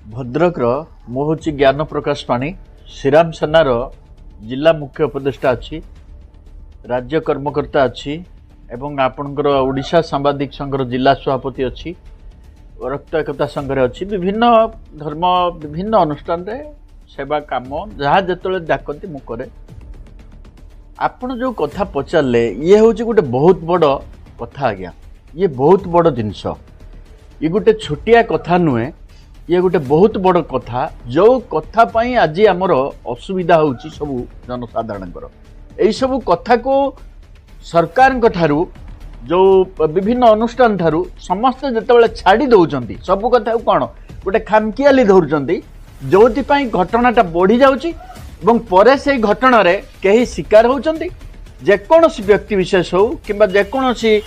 भद्रक मु हूँ ज्ञान प्रकाश पाणी श्रीराम सेनार जिला मुख्य उपदेष्टा अच्छी राज्य कर्मकर्ता अच्छी एवं आपणकर ओडिशा सांबादिक संघर जिला सभापति अच्छी रक्त एकता संघरे अच्छी विभिन्न धर्म विभिन्न अनुष्ठान रे सेवा काम जहाँ जो डाकती मु करे। आपण जो कथा पचारे ये हूँ गोटे बहुत बड़ कथा आज्ञा, ये बहुत बड़ जिनस, ये गोटे छोटिया कथा नुहे, ये गोटे बहुत बड़ कथा जो कथा पाई आज आमर असुविधा होची सबु जनसाधारणकर यही सबु कथा को सरकार ठारू जो विभिन्न अनुष्ठान ठारू समस्ते जितेबाला छाड़ी दौरान सबू कथा कौन गोटे खामखियाली धरुंच जो घटनाटा बढ़ी जाऊँगी पर से घटना रे कहीं शिकार होती जेकोसी व्यक्ति विशेष हो कि जेकोसी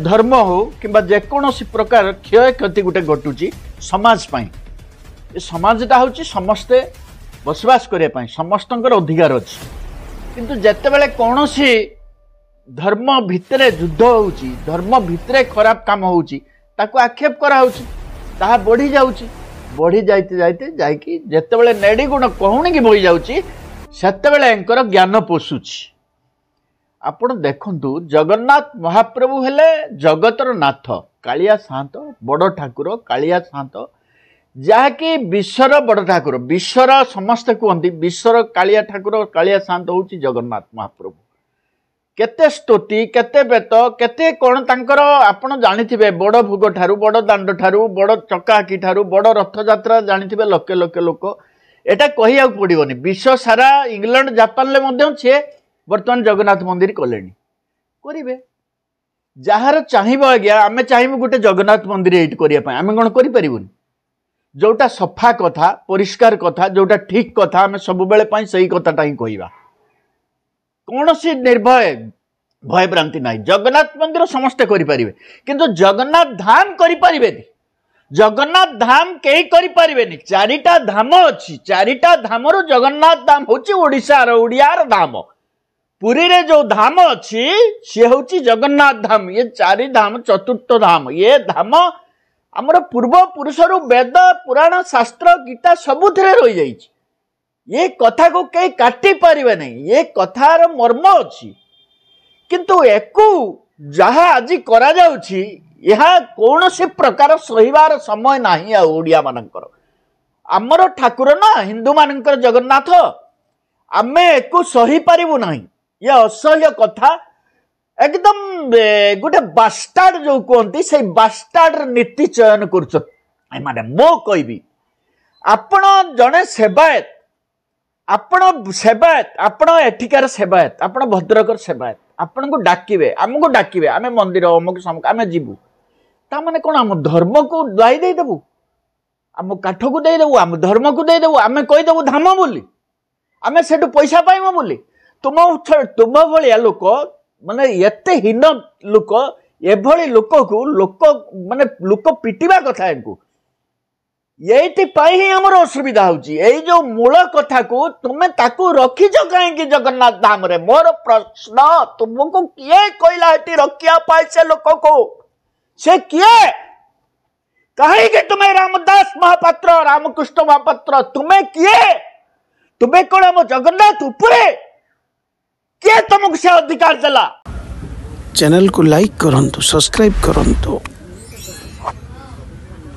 धर्म हो कि जेकोसी प्रकार क्षय क्षति गोटे घटुची समाज पाई समाजटा हूँ समस्ते बसवास करने समस्तंकर अधिकार अच्छी किंतु जेतेबेले कौन सी धर्म भितर युद्ध होउची धर्म भितर खराब काम होउची ताको आक्षेप करा होउची ताहा बढ़ी जाउची बढ़ी जाइते जाइते जाइकी जेतेबेले नेडी गुण कहूनी की बोई जाउची सेतेबेले एंकर ज्ञान पोसुची। आपण देखंतु जगन्नाथ महाप्रभु हेले जगतर नाथ कालिया सात बड़ ठाकुर कालिया सात जहाँकि विश्वर बड़ ठाकुर विश्वर समस्ते कहते विश्वर कालिया ठाकुर कालिया सात होउची जगन्नाथ महाप्रभु। केते स्तुति केते बेत केते कौन तांकर आपण जानिथिबे बड़ भोग ठारू बड़ दांड ठारू बड़ चकाकी ठारू बड़ रथ यात्रा जानिथिबे लक्ष लक्ष लोक एटा कहिया पड़िबनी विश्व सारा इंग्लैंड जापान ले मध्य छे वर्तमान जगन्नाथ मंदिर कलेनी करिवे जहार चाहिबो आज्ञा आमे चाहिबो गोटे जगन्नाथ मंदिर एट करिया पय आमे कोन करि परिबोनी जोटा सफा कथा परिष्कार कथा जोटा ठीक कथा आमे सब बेले पय सही कथाटा ही कहिबा कौन सी निर्भय भय भ्रांति ना जगन्नाथ मंदिर समस्ते करें किंतु जगन्नाथ धाम करें जगन्नाथ धाम कई करें चारिटा धाम अच्छी चारिटा धाम जगन्नाथ धाम हूँ ओडिशार ओडियार धाम पुरी रे जो धाम अच्छी सी हूँ जगन्नाथ धाम ये चारि धाम चतुर्थ धाम ये धाम आमर पूर्व पुरुषर वेद पुराण शास्त्र गीता सबुथिरे रही जाइए ये कथा को कई काटी पारिबे नहीं ये कथार मर्म अच्छी किंतु एको जहाँ आज करा जाउछि यह कौन से प्रकार सहिबार समय नाही आ ओडिया मानकर आमर ठाकुर ना हिंदू मानकर जगन्नाथ आमे एको सही पारिबु नाही ये असह्य कथा एकदम गोटे बास्टार्ड जो कहती से बास्टार्ड नीति चयन कर माने मो कहबी आपण जने सेवायत आपण सेवायत आपण एठिकार सेवायत आपण भद्रकर सेवायत आपण को डाकिबे हमको डाकिबे आमे मंदिर अमुक समक आमे जीवु ता माने कोन हम धर्म को दाई दे देबु हम काठ को दे देबु हम धर्म को दे देबु आमे कहि देबु धाम बोली आमे सेटु पैसा पाइमो बोली तुम भलिया लोक माने एते हीन लोक एभली लोक को लोक माने लोक पिटिबा कथा एंकु ये ही आमर असुविधा होची जो मूल कथा को तुम्हें ताकू रखीच कहीं जगन्नाथ धाम रे मोर प्रश्न तुमको किए कहला रखिया पाए से लोक को से किए कहीं कि तुम्हें रामदास महापात्र रामकृष्ण महापात्र तुम्हें किए तुम्हें कौन हम जगन्नाथ उपरे किए तुमको से अधिकार देला। चैनल को लाइक करंतु सब्सक्राइब करंतु।